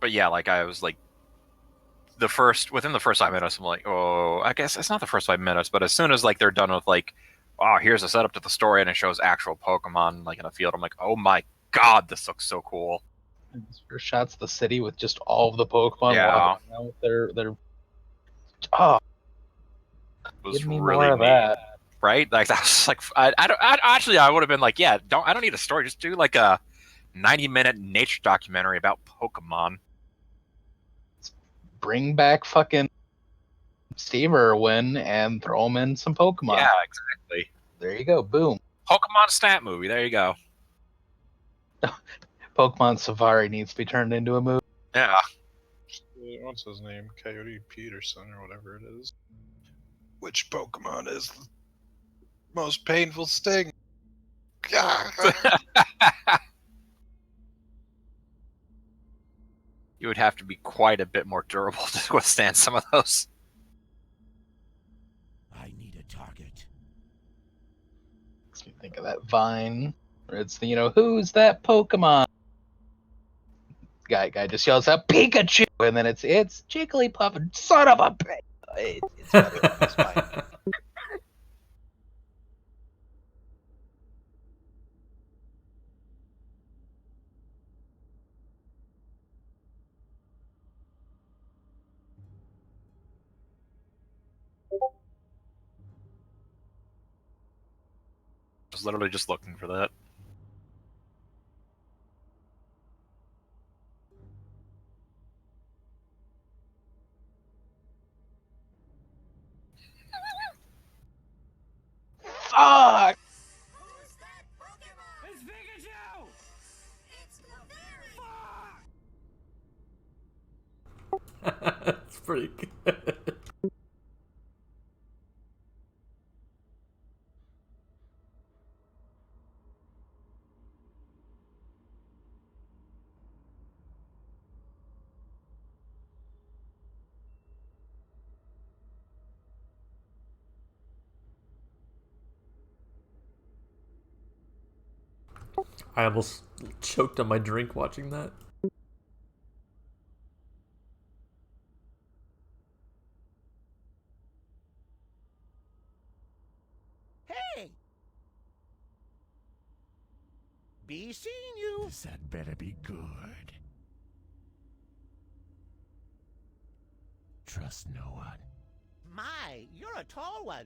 C: But yeah, like I was like, within the first 5 minutes, I'm like, oh, I guess it's not the first 5 minutes, but as soon as like they're done with like, oh, here's a setup to the story, and it shows actual Pokemon like in a field, I'm like, oh my god, this looks so cool.
D: And his first shot's the city with just all of the Pokemon walking around with their oh,
C: It was
D: give me
C: really
D: more of
C: neat.
D: that.
C: Right? Like that was like, I would have been like, yeah, I don't need a story, just do like a 90-minute nature documentary about Pokemon.
D: Bring back fucking Steve Irwin and throw him in some Pokemon.
C: Yeah, exactly.
D: There you go. Boom.
C: Pokemon Snap movie. There you go.
D: Pokemon Safari needs to be turned into a movie.
C: Yeah.
E: What's his name? Coyote Peterson or whatever it is. Which Pokemon is the most painful sting?
C: You would have to be quite a bit more durable to withstand some of those.
F: I need a target.
D: Makes me think of that Vine where it's the, who's that Pokemon? Guy just yells out Pikachu, and then it's Jigglypuff, and son of a bitch. It's better. It's fine.
C: I was literally just looking for that.
D: Fuck!
K: It's Pikachu!
A: That's pretty good. I almost choked on my drink watching that.
M: Hey! Be seeing you.
F: This had better be good. Trust no one.
M: My, you're a tall one.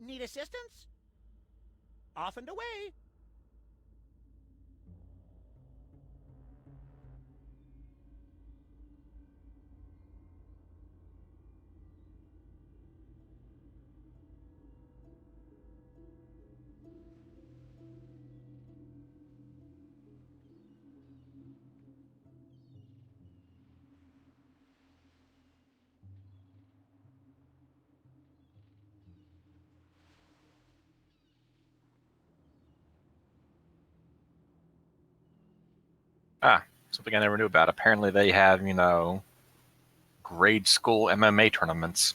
M: Need assistance? Off and away.
C: Something I never knew about. Apparently they have, grade school MMA tournaments.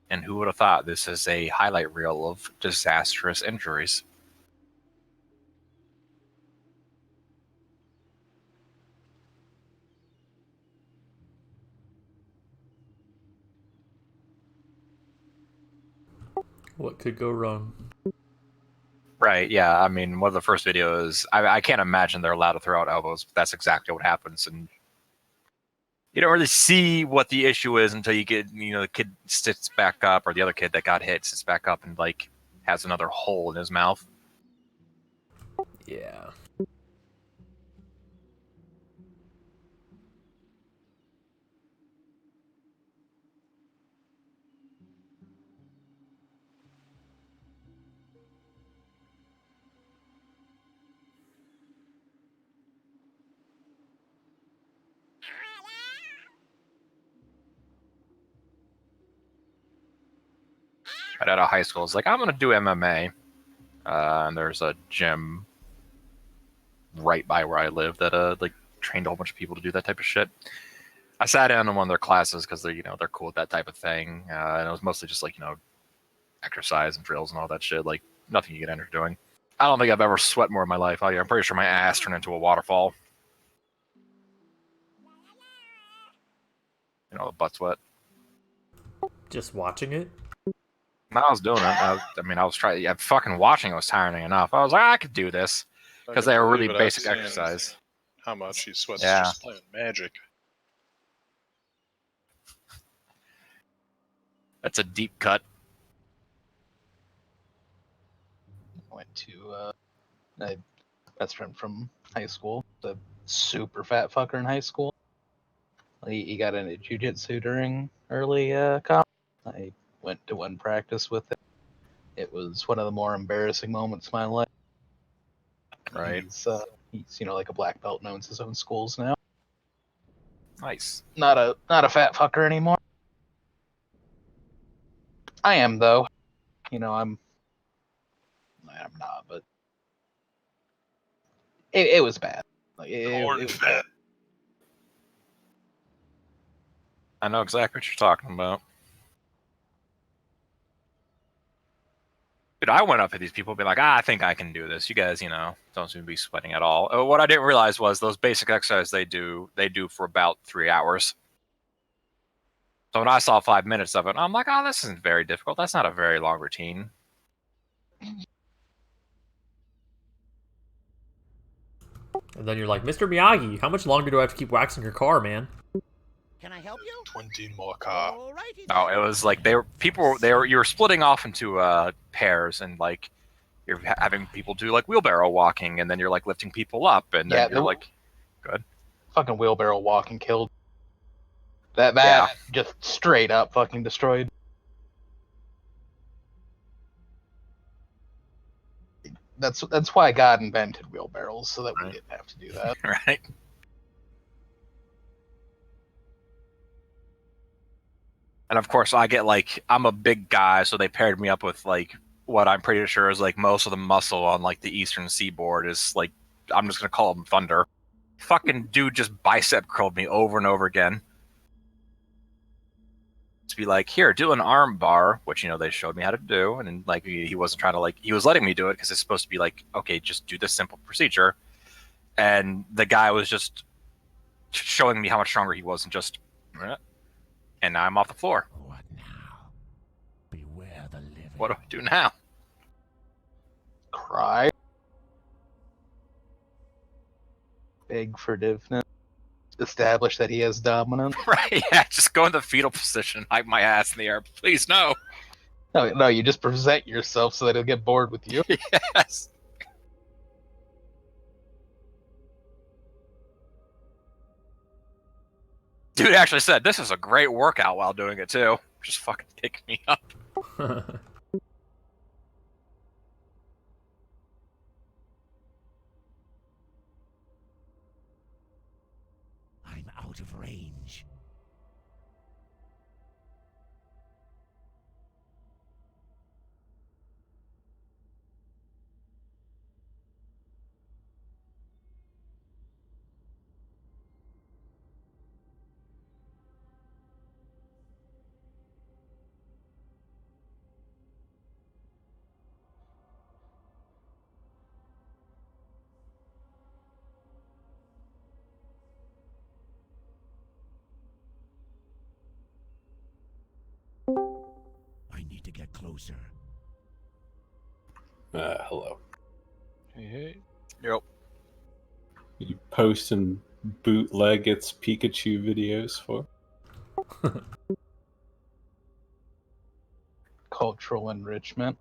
C: And who would have thought this is a highlight reel of disastrous injuries?
A: What could go wrong?
C: Right, yeah. I mean, one of the first videos, I can't imagine they're allowed to throw out elbows, but that's exactly what happens. And you don't really see what the issue is until you get, the kid sits back up, or the other kid that got hit sits back up and, has another hole in his mouth.
A: Yeah.
C: Right out of high school, it's like, I'm going to do MMA. And there's a gym right by where I live that trained a whole bunch of people to do that type of shit. I sat in on one of their classes because they're cool with that type of thing, and it was mostly just exercise and drills and all that shit, nothing you get energy doing. I don't think I've ever sweat more in my life. I'm pretty sure my ass turned into a waterfall. The butt sweat.
A: Just watching it?
C: I was doing it. I was trying. Yeah, fucking watching it was tiring enough. I was like, I could do this because they were really basic exercise.
E: How much he sweats
C: Yeah.
E: just playing Magic.
C: That's a deep cut.
D: I went to my best friend from high school, the super fat fucker in high school. He got into jiu-jitsu during early college. I went to one practice with him. It was one of the more embarrassing moments of my life.
C: Right.
D: He's like a black belt and owns his own schools now.
C: Nice.
D: Not a fat fucker anymore. I am though. I'm not, but it was bad. It was bad.
C: I know exactly what you're talking about. Dude, I went up to these people and be like, I think I can do this. You guys, don't seem to be sweating at all. What I didn't realize was those basic exercises they do for about 3 hours. So when I saw 5 minutes of it, I'm like, oh, this isn't very difficult. That's not a very long routine.
A: And then you're like, Mr. Miyagi, how much longer do I have to keep waxing your car, man?
M: Can I help you?
E: 20 more car.
M: Alrighty
C: No,
M: then.
C: it was like you were splitting off into pairs, and like you're having people do like wheelbarrow walking, and then you're like lifting people up, and then you're like, good.
D: Fucking wheelbarrow walking killed. That
C: Yeah.
D: just straight up fucking destroyed. That's why God invented wheelbarrows, so that we didn't have to do that.
C: Right. And of course, I get like I'm a big guy, so they paired me up with like what I'm pretty sure is like most of the muscle on like the eastern seaboard is like I'm just gonna call him Thunder. Fucking dude just bicep curled me over and over again. To be like, here, do an arm bar, which they showed me how to do, and then, like he wasn't trying to like he was letting me do it because it's supposed to be like, okay, just do this simple procedure, and the guy was just showing me how much stronger he was, and just, and now I'm off the floor.
F: What now? Beware the living.
C: What do I do now?
D: Cry. Beg forgiveness. Establish that he has dominance.
C: Right, yeah, just go in the fetal position, hike my ass in the air. Please, no.
D: No, you just present yourself so that he'll get bored with you.
C: Yes. Dude actually said, this is a great workout while doing it, too. Just fucking pick me up.
F: I'm out of range. I need to get closer.
N: Hello.
H: Hey.
C: Yep.
N: You posting bootleg its Pikachu videos for?
D: Cultural enrichment.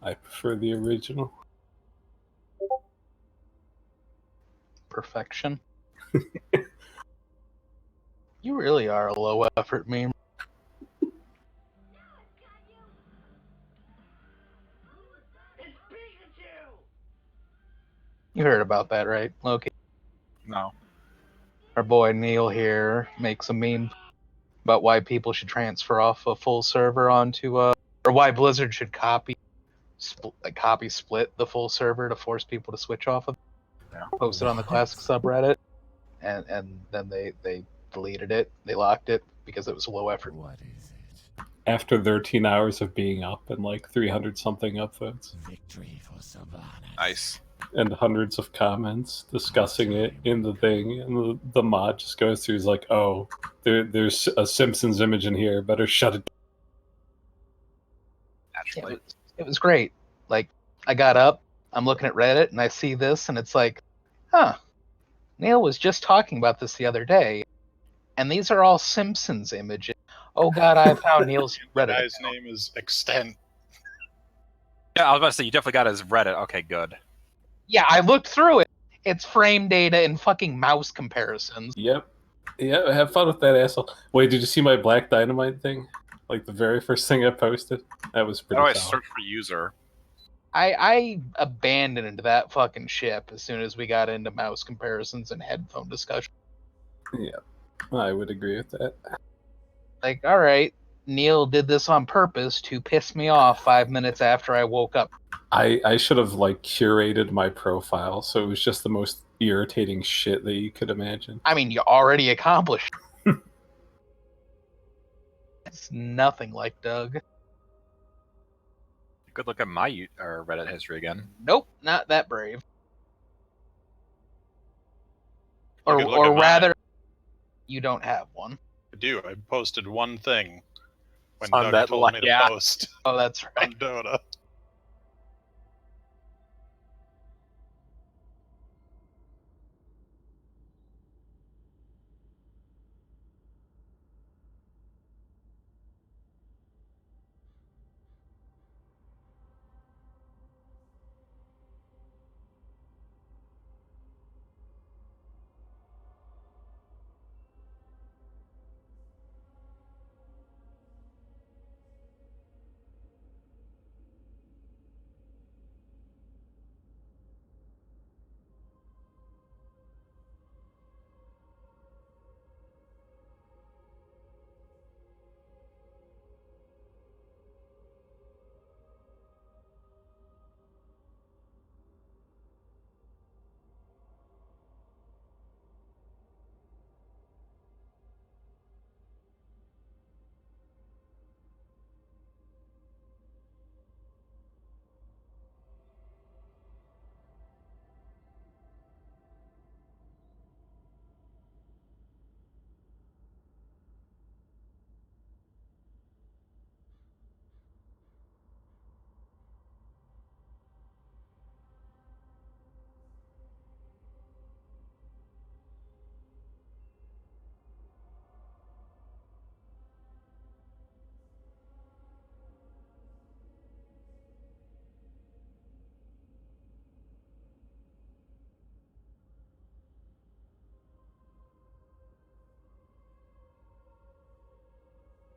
N: I prefer the original.
D: Perfection. You really are a low effort meme. You heard about that, right, Loki?
C: No.
D: Our boy Neil here makes a meme about why people should transfer off a full server onto or why Blizzard should copy split the full server to force people to switch off of it.
C: Yeah.
D: Post it on the classic subreddit, and then they deleted it. They locked it because it was low effort.
F: What is it?
N: After 13 hours of being up and like 300 something upvotes.
F: Victory for Savannah.
C: Nice.
N: And hundreds of comments discussing it in the thing, and the mod just goes through. He's like, "Oh, there's a Simpsons image in here. Better shut it."
C: Naturally.
D: It was great. Like, I got up, I'm looking at Reddit, and I see this, and it's like, huh, Neil was just talking about this the other day, and these are all Simpsons images. Oh god, I found Neil's Reddit.
E: The guy's name is Extent.
C: Yeah, I was about to say, you definitely got his Reddit. Okay, good.
D: Yeah, I looked through it. It's frame data and fucking mouse comparisons.
N: Yep. Yeah, have fun with that, asshole. Wait, did you see my Black Dynamite thing? Like the very first thing I posted? That was pretty
C: How do I
N: solid.
C: search for user?
D: I abandoned that fucking ship as soon as we got into mouse comparisons and headphone discussion.
N: Yeah, I would agree with that.
D: Like, alright, Neil did this on purpose to piss me off 5 minutes after I woke up.
N: I should have like curated my profile so it was just the most irritating shit that you could imagine.
D: I mean, you already accomplished. It's nothing like Doug.
C: Good look at my Reddit history again.
D: Nope, not that brave.
E: You could look
D: Or
E: at mine.
D: rather, you don't have one.
E: I do. I posted one thing when
C: On
E: Doug
C: that
E: told me to
C: yeah.
E: post
D: Oh, that's right.
E: on Dota.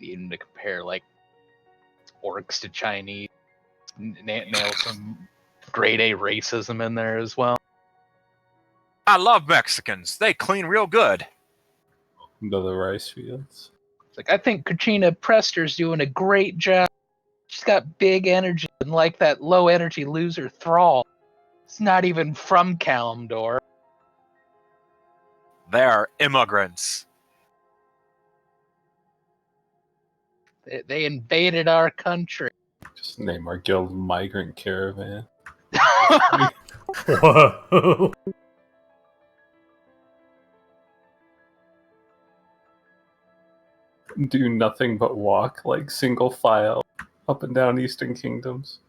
D: even to compare like orcs to Chinese, nail some grade A racism in there as well.
C: I love Mexicans. They clean real good.
N: Into the rice fields.
D: It's like, I think Katrina Prester's doing a great job. She's got big energy, and like that low energy loser Thrall, it's not even from Kalimdor.
C: They are immigrants.
D: They invaded our country.
N: Just name our guild Migrant Caravan.
A: Whoa.
N: Do nothing but walk like single file up and down Eastern Kingdoms.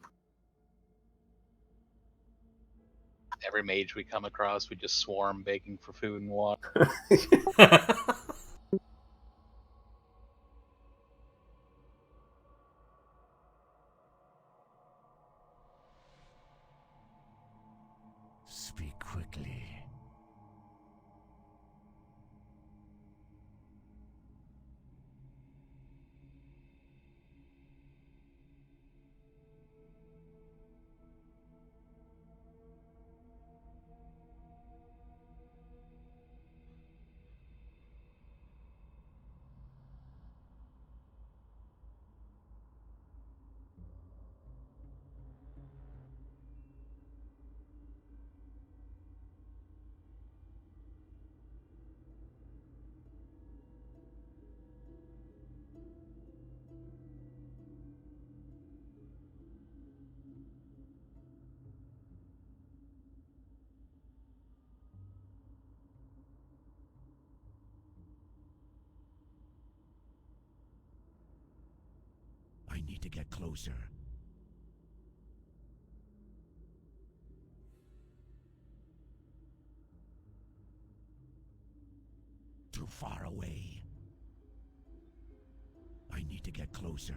D: Every mage we come across, we just swarm begging for food and water.
F: Speak quickly. I need to get closer. Too far away. I need to get closer.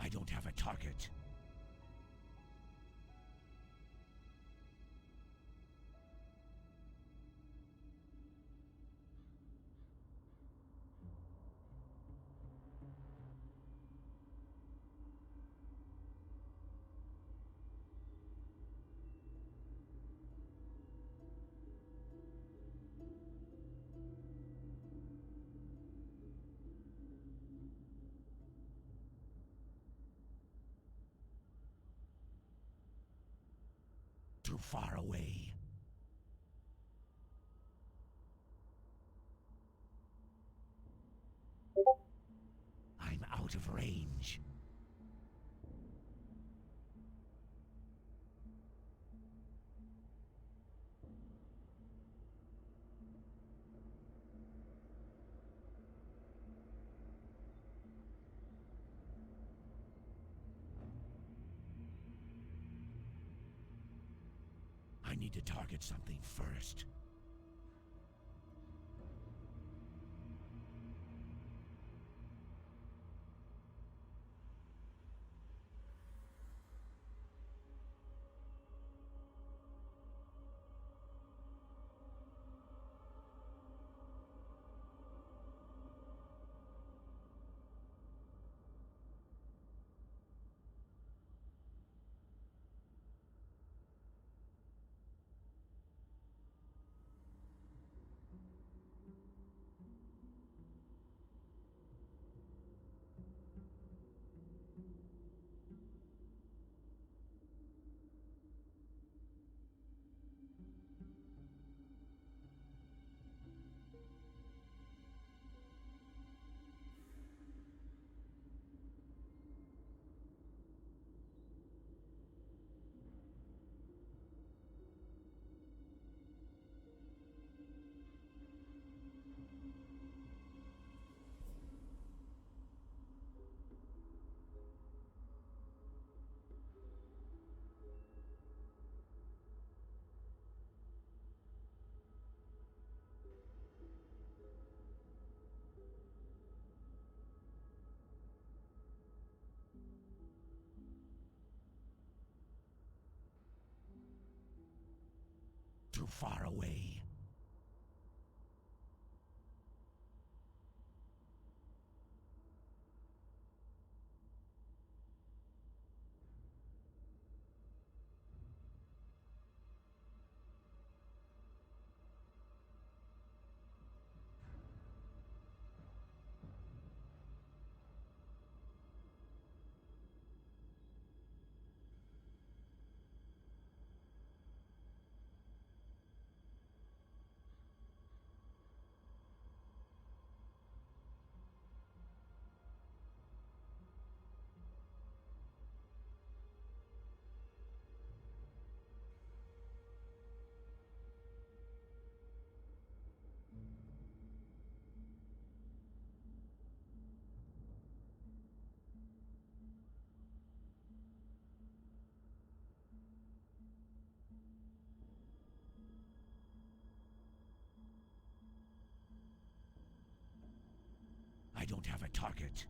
F: I don't have a target. Too far away. I'm out of range. I need to target something first. too far away. I don't have a target.